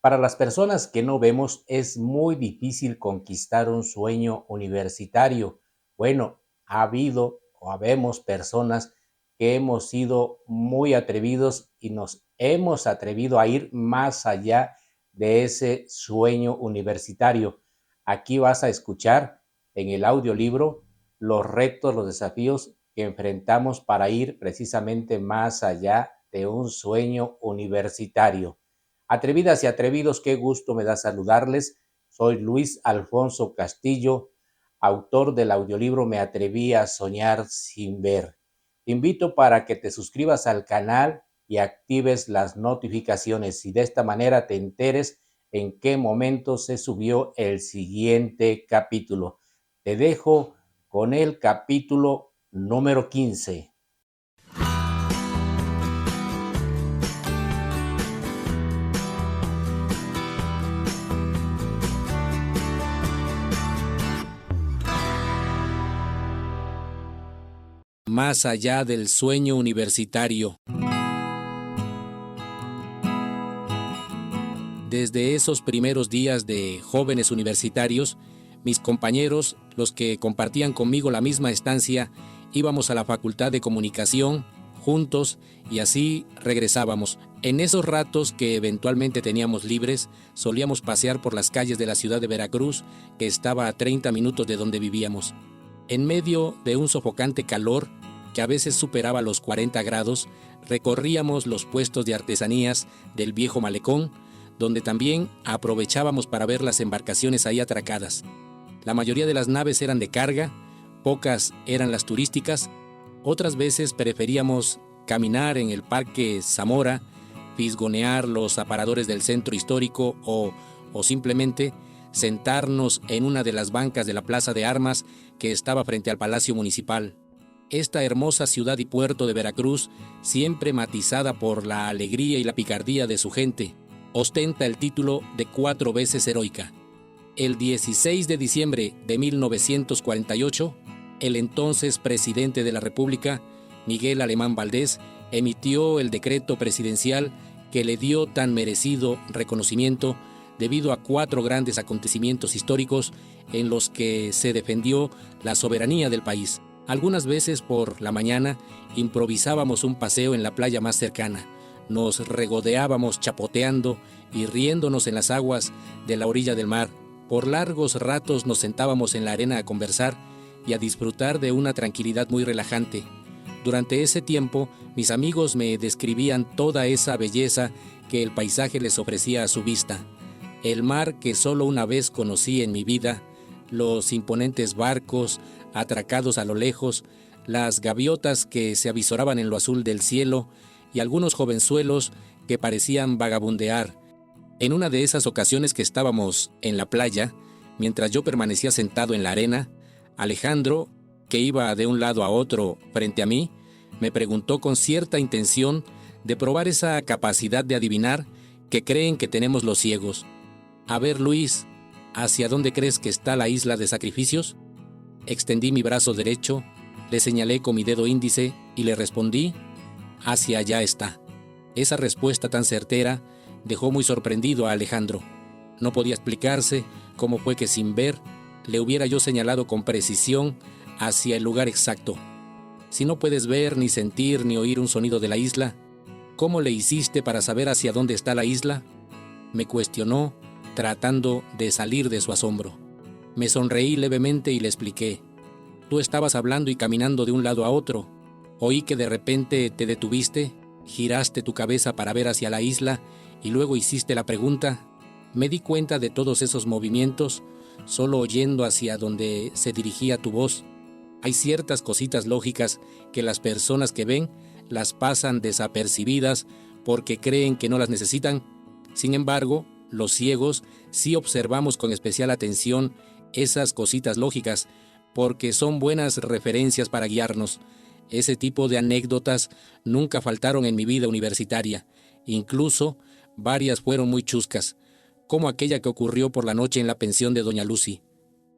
Para las personas que no vemos es muy difícil conquistar un sueño universitario. Bueno, ha habido o habemos personas que hemos sido muy atrevidos y nos hemos atrevido a ir más allá de ese sueño universitario. Aquí vas a escuchar en el audiolibro los retos, los desafíos que enfrentamos para ir precisamente más allá de un sueño universitario. Atrevidas y atrevidos, qué gusto me da saludarles. Soy Luis Alfonso Castillo, autor del audiolibro Me atreví a soñar sin ver. Te invito para que te suscribas al canal y actives las notificaciones y de esta manera te enteres en qué momento se subió el siguiente capítulo. Te dejo con el capítulo número 15. Más allá del sueño universitario. Desde esos primeros días de jóvenes universitarios, mis compañeros, los que compartían conmigo la misma estancia, íbamos a la Facultad de Comunicación juntos y así regresábamos. En esos ratos que eventualmente teníamos libres, solíamos pasear por las calles de la ciudad de Veracruz, que estaba a 30 minutos de donde vivíamos. En medio de un sofocante calor, que a veces superaba los 40 grados, recorríamos los puestos de artesanías del viejo malecón, donde también aprovechábamos para ver las embarcaciones ahí atracadas. La mayoría de las naves eran de carga, pocas eran las turísticas, otras veces preferíamos caminar en el Parque Zamora, fisgonear los aparadores del centro histórico o simplemente sentarnos en una de las bancas de la Plaza de Armas que estaba frente al Palacio Municipal. Esta hermosa ciudad y puerto de Veracruz, siempre matizada por la alegría y la picardía de su gente, ostenta el título de 4 veces heroica. El 16 de diciembre de 1948, el entonces presidente de la República, Miguel Alemán Valdés, emitió el decreto presidencial que le dio tan merecido reconocimiento debido a 4 grandes acontecimientos históricos en los que se defendió la soberanía del país. Algunas veces por la mañana improvisábamos un paseo en la playa más cercana. Nos regodeábamos chapoteando y riéndonos en las aguas de la orilla del mar. Por largos ratos nos sentábamos en la arena a conversar y a disfrutar de una tranquilidad muy relajante. Durante ese tiempo, mis amigos me describían toda esa belleza que el paisaje les ofrecía a su vista. El mar que solo una vez conocí en mi vida, los imponentes barcos atracados a lo lejos, las gaviotas que se avisoraban en lo azul del cielo y algunos jovenzuelos que parecían vagabundear. En una de esas ocasiones que estábamos en la playa, mientras yo permanecía sentado en la arena, Alejandro, que iba de un lado a otro frente a mí, me preguntó con cierta intención de probar esa capacidad de adivinar que creen que tenemos los ciegos. A ver, Luis, ¿hacia dónde crees que está la isla de sacrificios? Extendí mi brazo derecho, le señalé con mi dedo índice y le respondí: hacia allá está. Esa respuesta tan certera dejó muy sorprendido a Alejandro. No podía explicarse cómo fue que sin ver le hubiera yo señalado con precisión hacia el lugar exacto. Si no puedes ver, ni sentir, ni oír un sonido de la isla, ¿cómo le hiciste para saber hacia dónde está la isla?, me cuestionó, tratando de salir de su asombro. Me sonreí levemente y le expliqué: tú estabas hablando y caminando de un lado a otro. Oí que de repente te detuviste, giraste tu cabeza para ver hacia la isla y luego hiciste la pregunta. Me di cuenta de todos esos movimientos solo oyendo hacia donde se dirigía tu voz. Hay ciertas cositas lógicas que las personas que ven las pasan desapercibidas porque creen que no las necesitan. Sin embargo, los ciegos sí observamos con especial atención esas cositas lógicas porque son buenas referencias para guiarnos. Ese tipo de anécdotas nunca faltaron en mi vida universitaria. Incluso varias fueron muy chuscas, como aquella que ocurrió por la noche en la pensión de doña Lucy.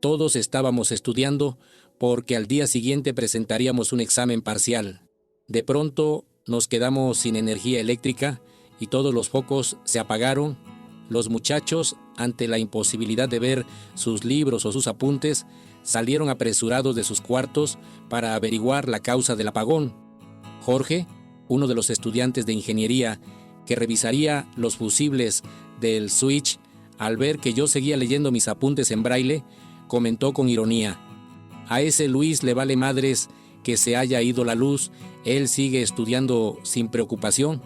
Todos estábamos estudiando porque al día siguiente presentaríamos un examen parcial. De pronto nos quedamos sin energía eléctrica y todos los focos se apagaron. Los muchachos, ante la imposibilidad de ver sus libros o sus apuntes, salieron apresurados de sus cuartos para averiguar la causa del apagón. Jorge, uno de los estudiantes de ingeniería que revisaría los fusibles del switch, al ver que yo seguía leyendo mis apuntes en braille, comentó con ironía: «A ese Luis le vale madres que se haya ido la luz, él sigue estudiando sin preocupación».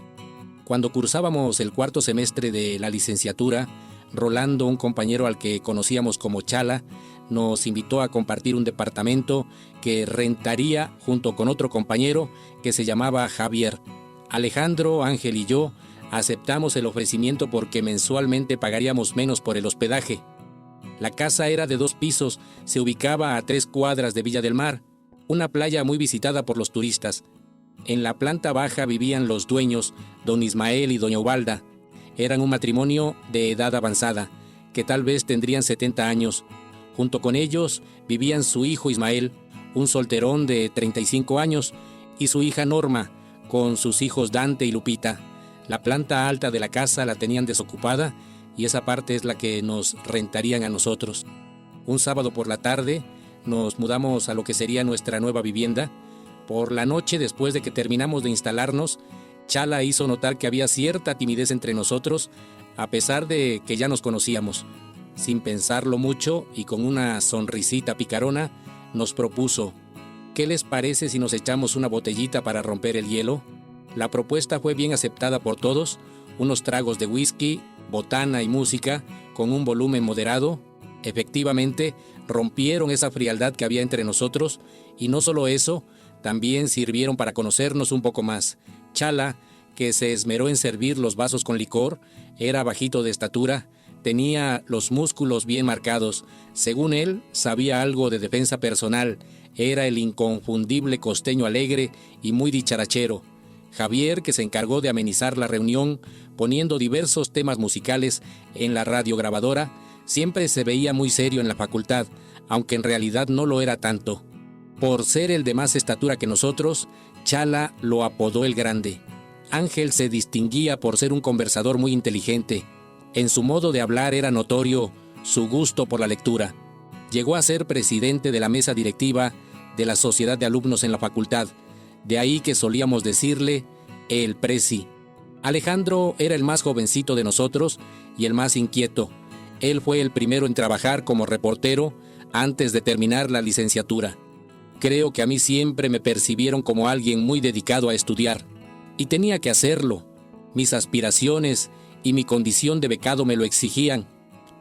Cuando cursábamos el cuarto semestre de la licenciatura, Rolando, un compañero al que conocíamos como Chala, nos invitó a compartir un departamento que rentaría junto con otro compañero que se llamaba Javier. Alejandro, Ángel y yo aceptamos el ofrecimiento porque mensualmente pagaríamos menos por el hospedaje. La casa era de 2 pisos, se ubicaba a 3 cuadras de Villa del Mar, una playa muy visitada por los turistas. En la planta baja vivían los dueños, don Ismael y doña Ubalda. Eran un matrimonio de edad avanzada, que tal vez tendrían 70 años. Junto con ellos vivían su hijo Ismael, un solterón de 35 años, y su hija Norma, con sus hijos Dante y Lupita. La planta alta de la casa la tenían desocupada y esa parte es la que nos rentarían a nosotros. Un sábado por la tarde nos mudamos a lo que sería nuestra nueva vivienda. Por la noche, después de que terminamos de instalarnos, Chala hizo notar que había cierta timidez entre nosotros, a pesar de que ya nos conocíamos. Sin pensarlo mucho y con una sonrisita picarona, nos propuso: «¿Qué les parece si nos echamos una botellita para romper el hielo?». La propuesta fue bien aceptada por todos, unos tragos de whisky, botana y música, con un volumen moderado. Efectivamente, rompieron esa frialdad que había entre nosotros, y no solo eso, también sirvieron para conocernos un poco más. Chala, que se esmeró en servir los vasos con licor, era bajito de estatura, tenía los músculos bien marcados. Según él, sabía algo de defensa personal, era el inconfundible costeño alegre y muy dicharachero. Javier, que se encargó de amenizar la reunión, poniendo diversos temas musicales en la radiograbadora, siempre se veía muy serio en la facultad, aunque en realidad no lo era tanto. Por ser el de más estatura que nosotros, Chala lo apodó el Grande. Ángel se distinguía por ser un conversador muy inteligente. En su modo de hablar era notorio su gusto por la lectura. Llegó a ser presidente de la mesa directiva de la sociedad de alumnos en la facultad. De ahí que solíamos decirle el Presi. Alejandro era el más jovencito de nosotros y el más inquieto. Él fue el primero en trabajar como reportero antes de terminar la licenciatura. Creo que a mí siempre me percibieron como alguien muy dedicado a estudiar. Y tenía que hacerlo. Mis aspiraciones y mi condición de becado me lo exigían.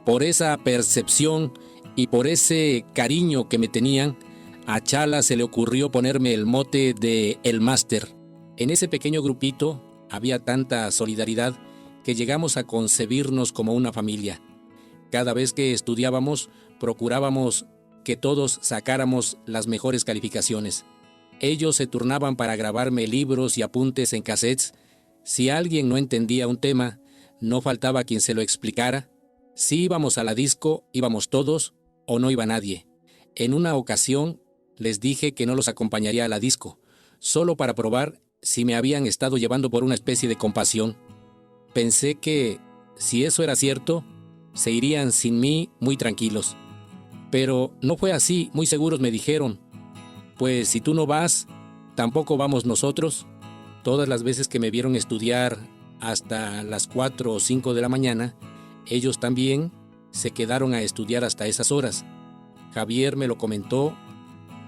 Por esa percepción y por ese cariño que me tenían, a Chala se le ocurrió ponerme el mote de El Máster. En ese pequeño grupito había tanta solidaridad que llegamos a concebirnos como una familia. Cada vez que estudiábamos, procurábamos que todos sacáramos las mejores calificaciones. Ellos se turnaban para grabarme libros y apuntes en cassettes. Si alguien no entendía un tema, no faltaba quien se lo explicara. Si íbamos a la disco, íbamos todos o no iba nadie. En una ocasión les dije que no los acompañaría a la disco, solo para probar si me habían estado llevando por una especie de compasión. Pensé que, si eso era cierto, se irían sin mí muy tranquilos. Pero no fue así, muy seguros me dijeron: «Pues si tú no vas, tampoco vamos nosotros». Todas las veces que me vieron estudiar hasta las 4 o 5 de la mañana, ellos también se quedaron a estudiar hasta esas horas. Javier me lo comentó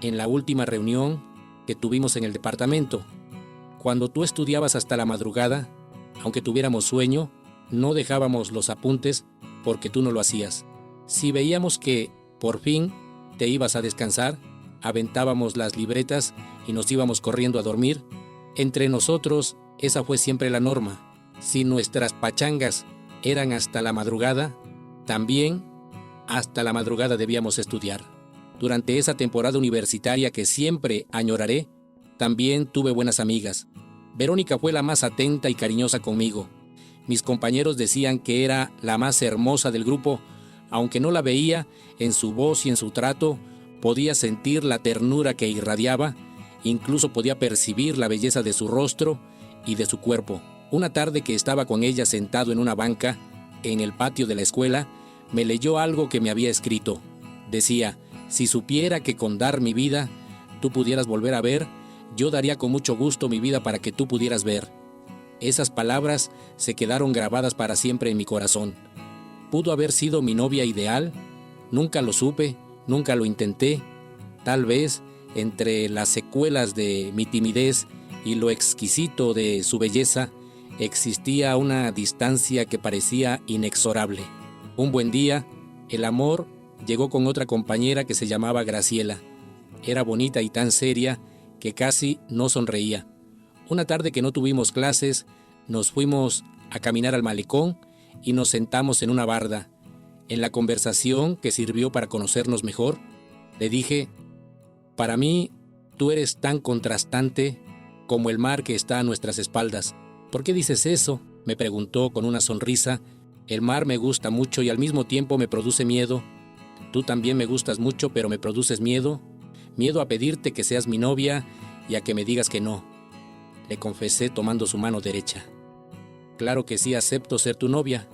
en la última reunión que tuvimos en el departamento. Cuando tú estudiabas hasta la madrugada, aunque tuviéramos sueño, no dejábamos los apuntes porque tú no lo hacías. Si veíamos que, por fin, te ibas a descansar, aventábamos las libretas y nos íbamos corriendo a dormir. Entre nosotros, esa fue siempre la norma. Si nuestras pachangas eran hasta la madrugada, también hasta la madrugada debíamos estudiar. Durante esa temporada universitaria que siempre añoraré, también tuve buenas amigas. Verónica fue la más atenta y cariñosa conmigo. Mis compañeros decían que era la más hermosa del grupo. Aunque no la veía, en su voz y en su trato, podía sentir la ternura que irradiaba, incluso podía percibir la belleza de su rostro y de su cuerpo. Una tarde que estaba con ella sentado en una banca, en el patio de la escuela, me leyó algo que me había escrito. Decía: si supiera que con dar mi vida tú pudieras volver a ver, yo daría con mucho gusto mi vida para que tú pudieras ver. Esas palabras se quedaron grabadas para siempre en mi corazón. ¿Pudo haber sido mi novia ideal? Nunca lo supe, nunca lo intenté. Tal vez, entre las secuelas de mi timidez y lo exquisito de su belleza, existía una distancia que parecía inexorable. Un buen día, el amor llegó con otra compañera que se llamaba Graciela. Era bonita y tan seria que casi no sonreía. Una tarde que no tuvimos clases, nos fuimos a caminar al malecón y nos sentamos en una barda. En la conversación que sirvió para conocernos mejor, le dije: para mí, tú eres tan contrastante como el mar que está a nuestras espaldas. ¿Por qué dices eso?, me preguntó con una sonrisa. El mar me gusta mucho y al mismo tiempo me produce miedo. Tú también me gustas mucho, pero me produces miedo. Miedo a pedirte que seas mi novia y a que me digas que no, le confesé tomando su mano derecha. Claro que sí, acepto ser tu novia,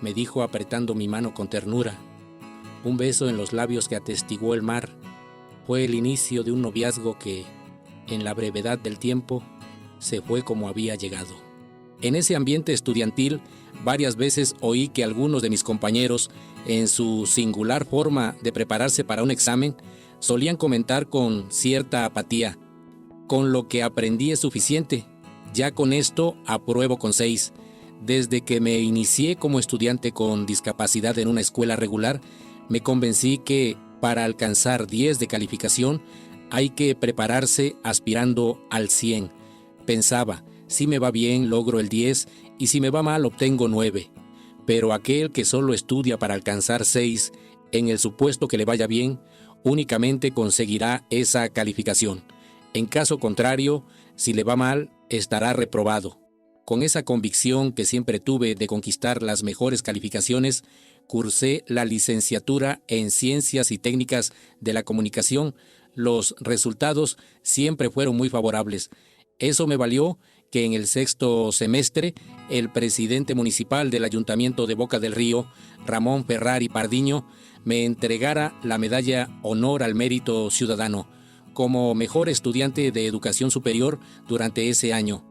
me dijo apretando mi mano con ternura. Un beso en los labios que atestiguó el mar fue el inicio de un noviazgo que, en la brevedad del tiempo, se fue como había llegado. En ese ambiente estudiantil, varias veces oí que algunos de mis compañeros, en su singular forma de prepararse para un examen, solían comentar con cierta apatía: con lo que aprendí es suficiente, ya con esto apruebo con 6. Desde que me inicié como estudiante con discapacidad en una escuela regular, me convencí que para alcanzar 10 de calificación hay que prepararse aspirando al 100. Pensaba: si me va bien logro el 10 y si me va mal obtengo 9. Pero aquel que solo estudia para alcanzar 6, en el supuesto que le vaya bien, únicamente conseguirá esa calificación. En caso contrario, si le va mal, estará reprobado. Con esa convicción que siempre tuve de conquistar las mejores calificaciones, cursé la licenciatura en Ciencias y Técnicas de la Comunicación. Los resultados siempre fueron muy favorables. Eso me valió que en el 6º semestre el presidente municipal del Ayuntamiento de Boca del Río, Ramón Ferrari Pardiño, me entregara la medalla Honor al Mérito Ciudadano como mejor estudiante de educación superior durante ese año.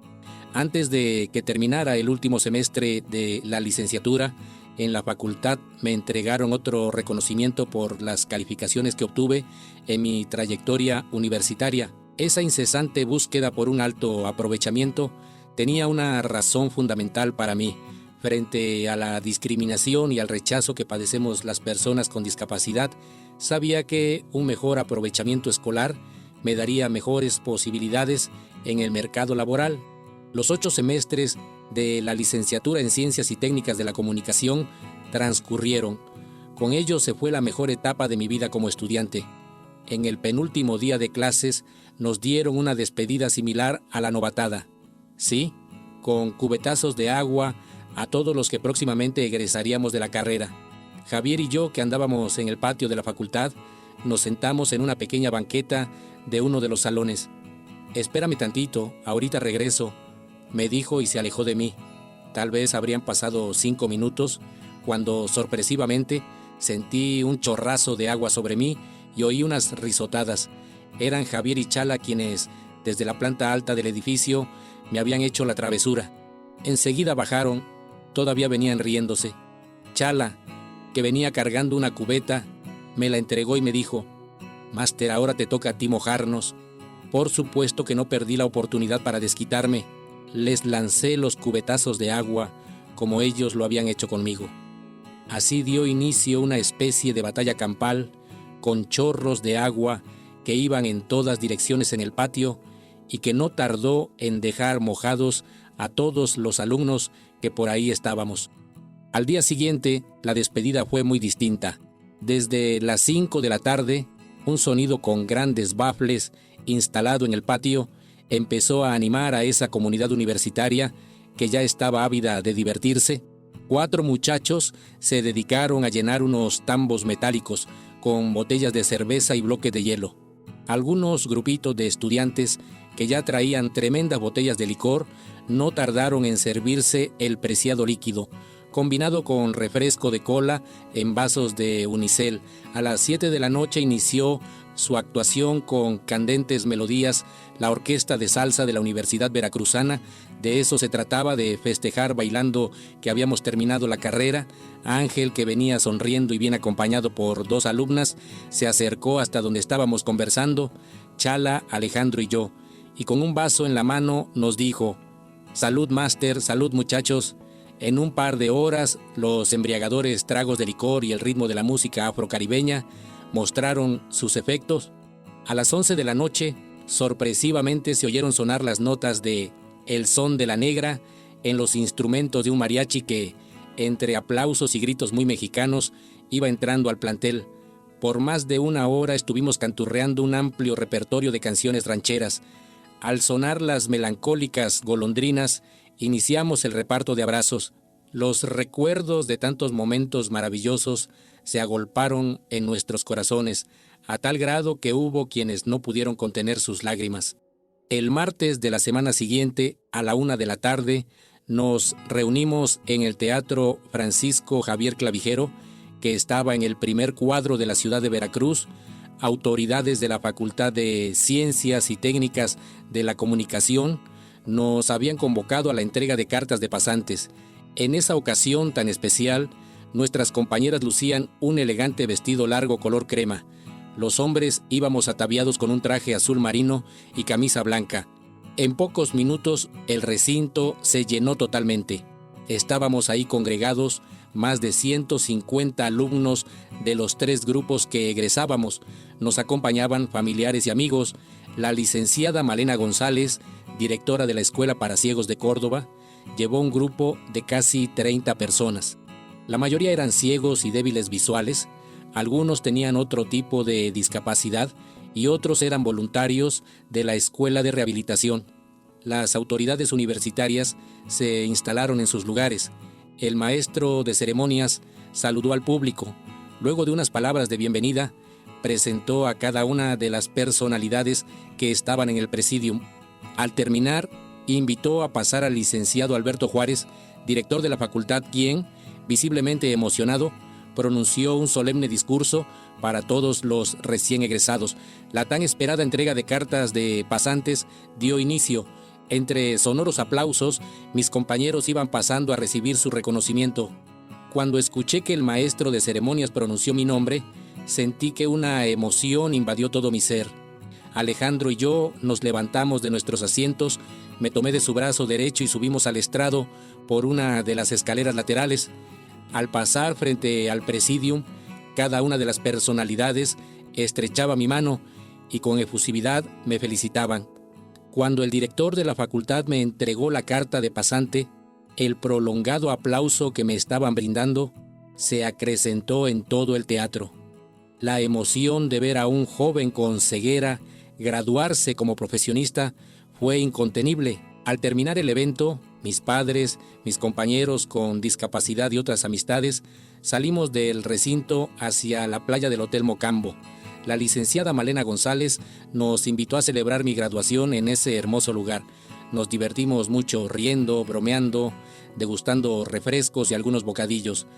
Antes de que terminara el último semestre de la licenciatura, en la facultad me entregaron otro reconocimiento por las calificaciones que obtuve en mi trayectoria universitaria. Esa incesante búsqueda por un alto aprovechamiento tenía una razón fundamental para mí. Frente a la discriminación y al rechazo que padecemos las personas con discapacidad, sabía que un mejor aprovechamiento escolar me daría mejores posibilidades en el mercado laboral. Los 8 semestres de la licenciatura en Ciencias y Técnicas de la Comunicación transcurrieron. Con ellos se fue la mejor etapa de mi vida como estudiante. En el penúltimo día de clases nos dieron una despedida similar a la novatada. Sí, con cubetazos de agua a todos los que próximamente egresaríamos de la carrera. Javier y yo, que andábamos en el patio de la facultad, nos sentamos en una pequeña banqueta de uno de los salones. «Espérame tantito, ahorita regreso», me dijo y se alejó de mí. Tal vez habrían pasado 5 minutos cuando sorpresivamente sentí un chorrazo de agua sobre mí y oí unas risotadas. Eran Javier y Chala quienes, desde la planta alta del edificio, me habían hecho la travesura. Enseguida bajaron, todavía venían riéndose. Chala, que venía cargando una cubeta, me la entregó y me dijo: «Máster, ahora te toca a ti mojarnos». Por supuesto que no perdí la oportunidad para desquitarme. Les lancé los cubetazos de agua como ellos lo habían hecho conmigo. Así dio inicio una especie de batalla campal con chorros de agua que iban en todas direcciones en el patio y que no tardó en dejar mojados a todos los alumnos que por ahí estábamos. Al día siguiente, la despedida fue muy distinta. Desde las 5 de la tarde, un sonido con grandes bafles instalado en el patio empezó a animar a esa comunidad universitaria que ya estaba ávida de divertirse. 4 muchachos se dedicaron a llenar unos tambos metálicos con botellas de cerveza y bloques de hielo. Algunos grupitos de estudiantes que ya traían tremendas botellas de licor no tardaron en servirse el preciado líquido, combinado con refresco de cola en vasos de unicel. A las 7 de la noche inició su actuación con candentes melodías la Orquesta de Salsa de la Universidad Veracruzana. De eso se trataba, de festejar bailando que habíamos terminado la carrera. Ángel, que venía sonriendo y bien acompañado por 2 alumnas, se acercó hasta donde estábamos conversando, Chala, Alejandro y yo, y con un vaso en la mano nos dijo: «Salud, máster, salud, muchachos». En un par de horas, los embriagadores tragos de licor y el ritmo de la música afrocaribeña mostraron sus efectos. A las 11 de la noche, sorpresivamente se oyeron sonar las notas de El Son de la Negra en los instrumentos de un mariachi que, entre aplausos y gritos muy mexicanos, iba entrando al plantel. Por más de 1 hora estuvimos canturreando un amplio repertorio de canciones rancheras. Al sonar las melancólicas golondrinas, iniciamos el reparto de abrazos. Los recuerdos de tantos momentos maravillosos se agolparon en nuestros corazones, a tal grado que hubo quienes no pudieron contener sus lágrimas. El martes de la semana siguiente, a la 1 de la tarde, nos reunimos en el Teatro Francisco Javier Clavijero, que estaba en el primer cuadro de la ciudad de Veracruz. Autoridades de la Facultad de Ciencias y Técnicas de la Comunicación nos habían convocado a la entrega de cartas de pasantes. En esa ocasión tan especial, nuestras compañeras lucían un elegante vestido largo color crema. Los hombres íbamos ataviados con un traje azul marino y camisa blanca. En pocos minutos el recinto se llenó totalmente. Estábamos ahí congregados más de 150 alumnos de los 3 grupos que egresábamos. Nos acompañaban familiares y amigos. La licenciada Malena González, directora de la Escuela para Ciegos de Córdoba, llevó un grupo de casi 30 personas. La mayoría eran ciegos y débiles visuales. Algunos tenían otro tipo de discapacidad y otros eran voluntarios de la Escuela de Rehabilitación. Las autoridades universitarias se instalaron en sus lugares. El maestro de ceremonias saludó al público. Luego de unas palabras de bienvenida, presentó a cada una de las personalidades que estaban en el presidium. Al terminar, invitó a pasar al licenciado Alberto Juárez, director de la facultad, quien, visiblemente emocionado, pronunció un solemne discurso para todos los recién egresados. La tan esperada entrega de cartas de pasantes dio inicio. Entre sonoros aplausos, mis compañeros iban pasando a recibir su reconocimiento. Cuando escuché que el maestro de ceremonias pronunció mi nombre, sentí que una emoción invadió todo mi ser. Alejandro y yo nos levantamos de nuestros asientos, me tomé de su brazo derecho y subimos al estrado por una de las escaleras laterales. Al pasar frente al presidium, cada una de las personalidades estrechaba mi mano y con efusividad me felicitaban. Cuando el director de la facultad me entregó la carta de pasante, el prolongado aplauso que me estaban brindando se acrecentó en todo el teatro. La emoción de ver a un joven con ceguera graduarse como profesionista fue incontenible. Al terminar el evento, mis padres, mis compañeros con discapacidad y otras amistades, salimos del recinto hacia la playa del Hotel Mocambo. La licenciada Malena González nos invitó a celebrar mi graduación en ese hermoso lugar. Nos divertimos mucho riendo, bromeando, degustando refrescos y algunos bocadillos.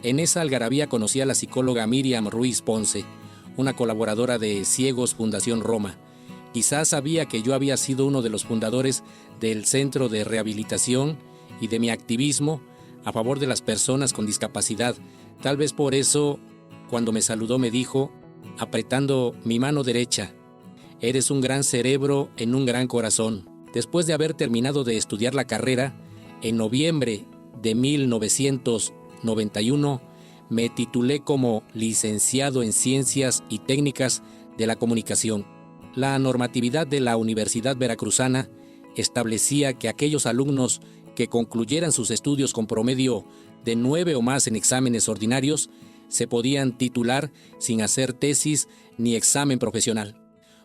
En esa algarabía conocí a la psicóloga Miriam Ruiz Ponce, una colaboradora de Ciegos Fundación Roma. Quizás sabía que yo había sido uno de los fundadores del Centro de Rehabilitación y de mi activismo a favor de las personas con discapacidad. Tal vez por eso, cuando me saludó, me dijo, apretando mi mano derecha: «Eres un gran cerebro en un gran corazón». Después de haber terminado de estudiar la carrera, en noviembre de 1991, me titulé como licenciado en Ciencias y Técnicas de la Comunicación. La normatividad de la Universidad Veracruzana establecía que aquellos alumnos que concluyeran sus estudios con promedio de 9 o más en exámenes ordinarios se podían titular sin hacer tesis ni examen profesional.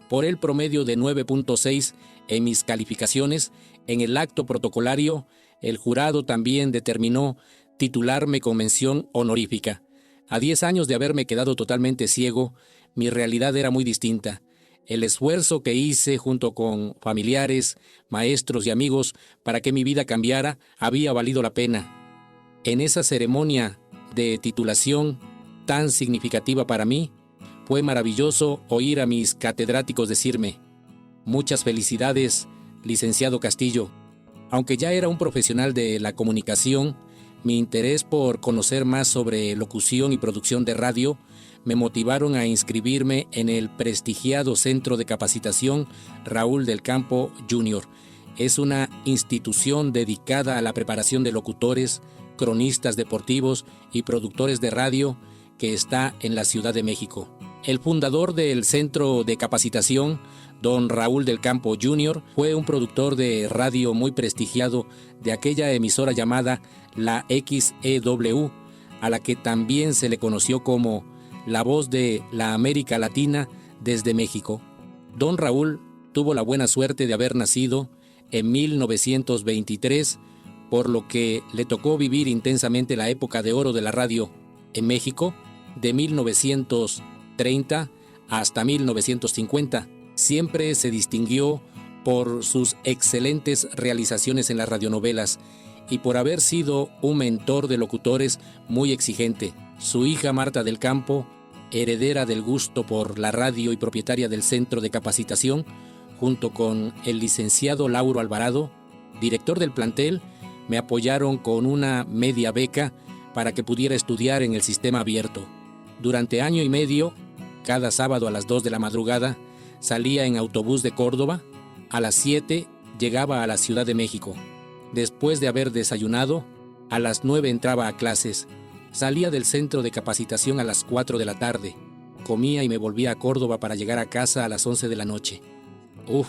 Por el promedio de 9.6 en mis calificaciones, en el acto protocolario, el jurado también determinó titularme con mención honorífica. A 10 años de haberme quedado totalmente ciego, mi realidad era muy distinta. El esfuerzo que hice junto con familiares, maestros y amigos para que mi vida cambiara había valido la pena. En esa ceremonia de titulación tan significativa para mí, fue maravilloso oír a mis catedráticos decirme: muchas felicidades, licenciado Castillo. Aunque ya era un profesional de la comunicación, mi interés por conocer más sobre locución y producción de radio me motivaron a inscribirme en el prestigiado Centro de Capacitación Raúl del Campo Jr. Es una institución dedicada a la preparación de locutores, cronistas deportivos y productores de radio que está en la Ciudad de México. El fundador del Centro de Capacitación, don Raúl del Campo Jr., fue un productor de radio muy prestigiado de aquella emisora llamada la XEW, a la que también se le conoció como la voz de la América Latina desde México. Don Raúl tuvo la buena suerte de haber nacido en 1923, por lo que le tocó vivir intensamente la época de oro de la radio en México, de 1930 hasta 1950. Siempre se distinguió por sus excelentes realizaciones en las radionovelas y por haber sido un mentor de locutores muy exigente. Su hija Marta del Campo, heredera del gusto por la radio y propietaria del Centro de Capacitación, junto con el licenciado Lauro Alvarado, director del plantel, me apoyaron con una media beca para que pudiera estudiar en el sistema abierto. Durante año y medio, cada sábado a las 2 de la madrugada, salía en autobús de Córdoba, a las 7 llegaba a la Ciudad de México. Después de haber desayunado, a las 9 entraba a clases, salía del centro de capacitación a las 4 de la tarde, comía y me volvía a Córdoba para llegar a casa a las 11 de la noche. Uf,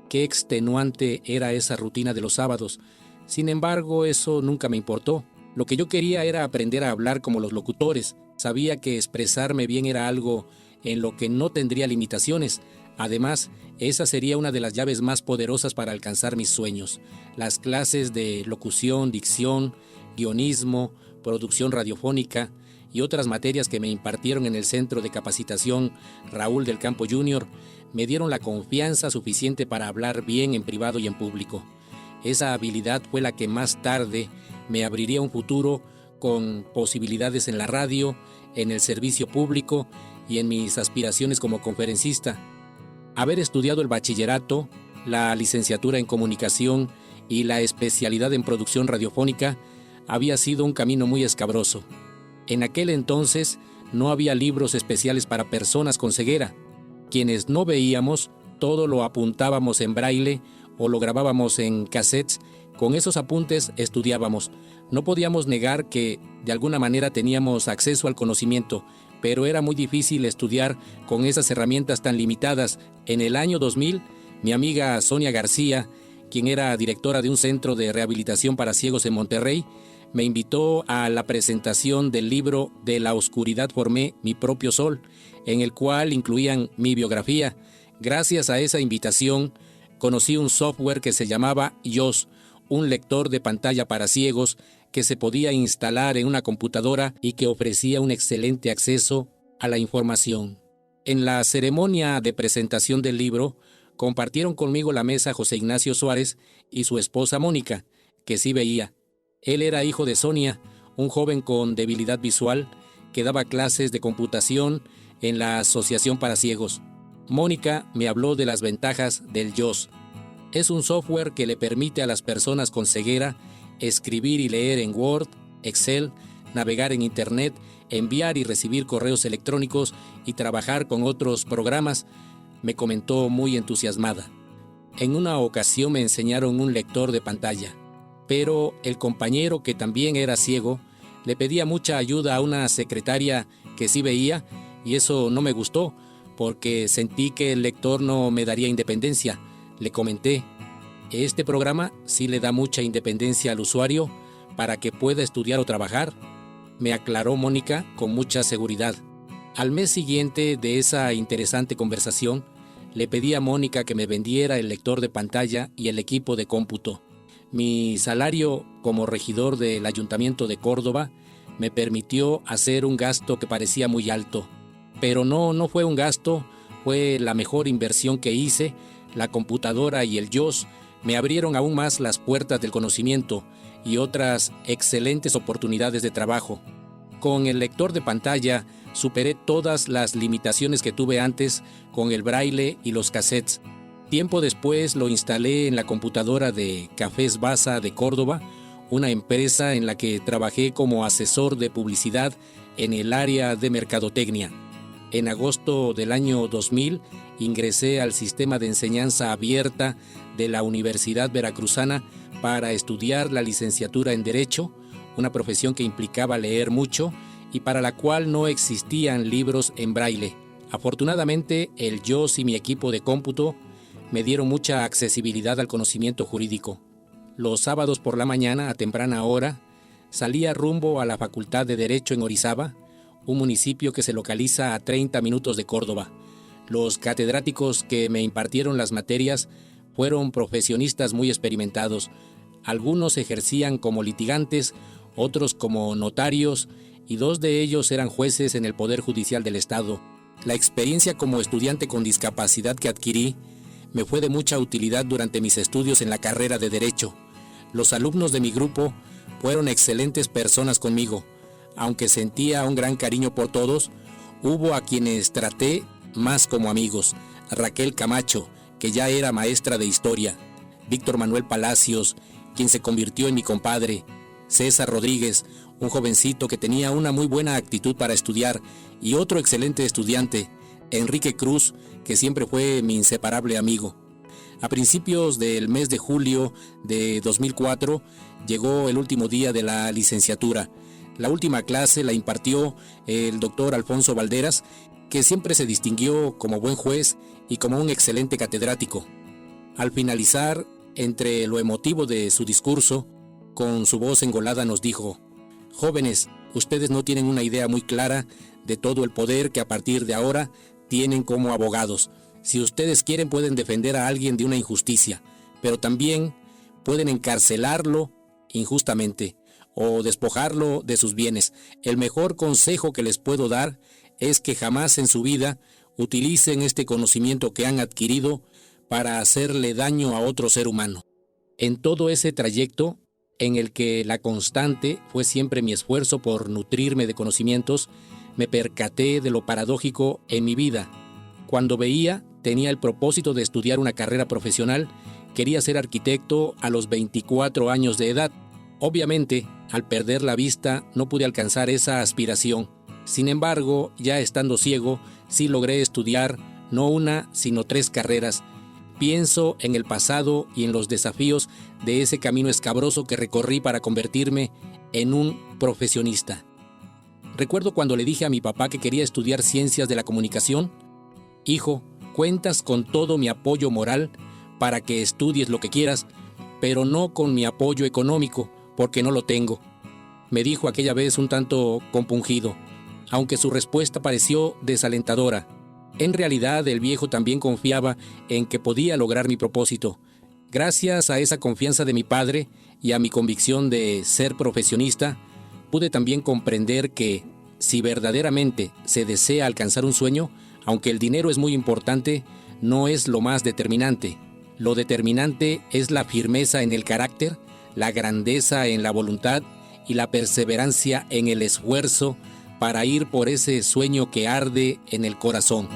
qué extenuante era esa rutina de los sábados. Sin embargo, eso nunca me importó. Lo que yo quería era aprender a hablar como los locutores. Sabía que expresarme bien era algo en lo que no tendría limitaciones. Además, esa sería una de las llaves más poderosas para alcanzar mis sueños. Las clases de locución, dicción, guionismo, producción radiofónica y otras materias que me impartieron en el Centro de Capacitación Raúl del Campo Jr. me dieron la confianza suficiente para hablar bien en privado y en público. Esa habilidad fue la que más tarde me abriría un futuro con posibilidades en la radio, en el servicio público y en mis aspiraciones como conferencista. Haber estudiado el bachillerato, la licenciatura en comunicación y la especialidad en producción radiofónica había sido un camino muy escabroso. En aquel entonces no había libros especiales para personas con ceguera. Quienes no veíamos, todo lo apuntábamos en braille o lo grabábamos en cassettes. Con esos apuntes estudiábamos. No podíamos negar que de alguna manera teníamos acceso al conocimiento, pero era muy difícil estudiar con esas herramientas tan limitadas. En el año 2000, mi amiga Sonia García, quien era directora de un centro de rehabilitación para ciegos en Monterrey, me invitó a la presentación del libro De la oscuridad formé mi propio sol, en el cual incluían mi biografía. Gracias a esa invitación, conocí un software que se llamaba JAWS, un lector de pantalla para ciegos que se podía instalar en una computadora y que ofrecía un excelente acceso a la información. En la ceremonia de presentación del libro, compartieron conmigo la mesa José Ignacio Suárez y su esposa Mónica, que sí veía. Él era hijo de Sonia, un joven con debilidad visual que daba clases de computación en la Asociación para Ciegos. Mónica me habló de las ventajas del JAWS. Es un software que le permite a las personas con ceguera escribir y leer en Word, Excel, navegar en Internet, enviar y recibir correos electrónicos y trabajar con otros programas, me comentó muy entusiasmada. En una ocasión me enseñaron un lector de pantalla, pero el compañero, que también era ciego, le pedía mucha ayuda a una secretaria que sí veía, y eso no me gustó, porque sentí que el lector no me daría independencia. Le comenté: este programa sí le da mucha independencia al usuario para que pueda estudiar o trabajar, me aclaró Mónica con mucha seguridad. Al mes siguiente de esa interesante conversación, le pedí a Mónica que me vendiera el lector de pantalla y el equipo de cómputo. Mi salario como regidor del Ayuntamiento de Córdoba me permitió hacer un gasto que parecía muy alto. Pero no fue un gasto, fue la mejor inversión que hice. La computadora y el JAWS me abrieron aún más las puertas del conocimiento. y otras excelentes oportunidades de trabajo. Con el lector de pantalla superé todas las limitaciones que tuve antes con el braille y los cassettes. Tiempo después lo instalé en la computadora de Cafés Baza de Córdoba, una empresa en la que trabajé como asesor de publicidad en el área de mercadotecnia. En agosto del año 2000 ingresé al sistema de enseñanza abierta de la Universidad Veracruzana para estudiar la licenciatura en Derecho, una profesión que implicaba leer mucho y para la cual no existían libros en braille. Afortunadamente, el YOS y mi equipo de cómputo me dieron mucha accesibilidad al conocimiento jurídico. Los sábados por la mañana, a temprana hora, salía rumbo a la Facultad de Derecho en Orizaba, un municipio que se localiza a 30 minutos de Córdoba. Los catedráticos que me impartieron las materias fueron profesionistas muy experimentados. Algunos ejercían como litigantes, otros como notarios, y 2 de ellos eran jueces en el Poder Judicial del Estado. La experiencia como estudiante con discapacidad que adquirí me fue de mucha utilidad durante mis estudios en la carrera de Derecho. Los alumnos de mi grupo fueron excelentes personas conmigo. Aunque sentía un gran cariño por todos, hubo a quienes traté más como amigos. Raquel Camacho, que ya era maestra de historia, Víctor Manuel Palacios, quien se convirtió en mi compadre, César Rodríguez, un jovencito que tenía una muy buena actitud para estudiar, y otro excelente estudiante, Enrique Cruz, que siempre fue mi inseparable amigo. A principios del mes de julio de 2004 llegó el último día de la licenciatura. La última clase la impartió el doctor Alfonso Valderas, que siempre se distinguió como buen juez y como un excelente catedrático. Al finalizar, entre lo emotivo de su discurso, con su voz engolada nos dijo: «Jóvenes, ustedes no tienen una idea muy clara de todo el poder que a partir de ahora tienen como abogados. Si ustedes quieren pueden defender a alguien de una injusticia, pero también pueden encarcelarlo injustamente o despojarlo de sus bienes. El mejor consejo que les puedo dar es que jamás en su vida utilicen este conocimiento que han adquirido para hacerle daño a otro ser humano». En todo ese trayecto, en el que la constante fue siempre mi esfuerzo por nutrirme de conocimientos, me percaté de lo paradójico en mi vida. Cuando tenía el propósito de estudiar una carrera profesional, quería ser arquitecto a los 24 años de edad. Obviamente, al perder la vista, no pude alcanzar esa aspiración. Sin embargo, ya estando ciego, sí logré estudiar no una, sino 3 carreras. Pienso en el pasado y en los desafíos de ese camino escabroso que recorrí para convertirme en un profesionista. Recuerdo cuando le dije a mi papá que quería estudiar ciencias de la comunicación: «Hijo, cuentas con todo mi apoyo moral para que estudies lo que quieras, pero no con mi apoyo económico, porque no lo tengo», me dijo aquella vez un tanto compungido, aunque su respuesta pareció desalentadora. En realidad, el viejo también confiaba en que podía lograr mi propósito. Gracias a esa confianza de mi padre y a mi convicción de ser profesionista, pude también comprender que, si verdaderamente se desea alcanzar un sueño, aunque el dinero es muy importante, no es lo más determinante. Lo determinante es la firmeza en el carácter, la grandeza en la voluntad y la perseverancia en el esfuerzo para ir por ese sueño que arde en el corazón.